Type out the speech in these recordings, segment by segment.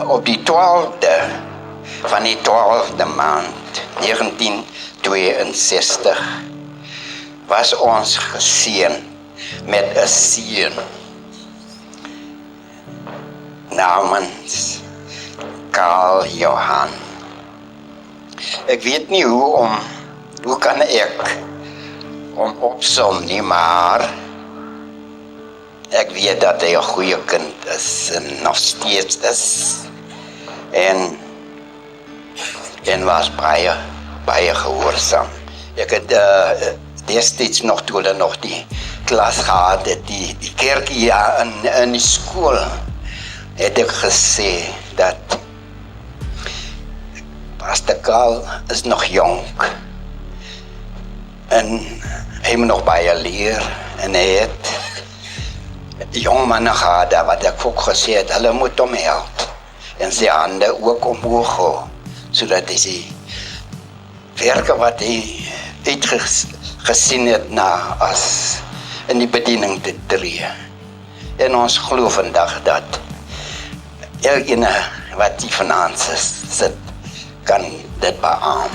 Op die 12de van die 12de maand 1962 was ons geseën met 'n seun namens Karl Johan. Ek weet nie hoe kan ek om opsom nie, maar ek weet dat hy 'n goeie kind is en nog steeds is en was baie gehoorsaam. Ek het destyds nog toe hulle nog die klas gehad het, die kerkie in die skool, het ek gesê dat Pastor Karl is nog jonk en hy moet nog baie leer en hy het jong manne gehad wat ek ook gesê het, hulle moet hom help en sy hande ook omhoog hou, sodat hy sy werke wat hy uitgesien het na as in die bediening te tree. En ons glo vandag dat elkeen wat die finansies sit, kan dit beaam.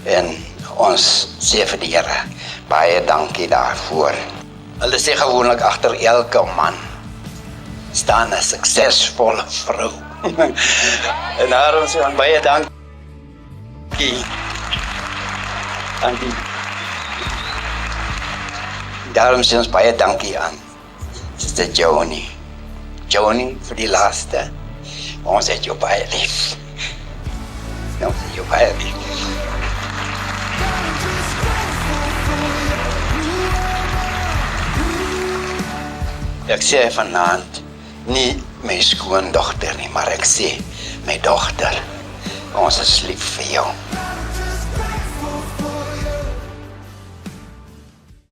En ons sê vir die Here, baie dankie daarvoor. Hulle sê gewoonlik agter elke man staan 'n suksesvolle vrou. En daarom sê ons baie dankie aan die. Daarom sê ons baie dankie aan Sister Joni vir die laaste. Ons het jou baie lief. Ons het jou baie lief. Ek sê vanaand nie my skoondogter nie, maar ek sê my dogter, ons is lief vir jou.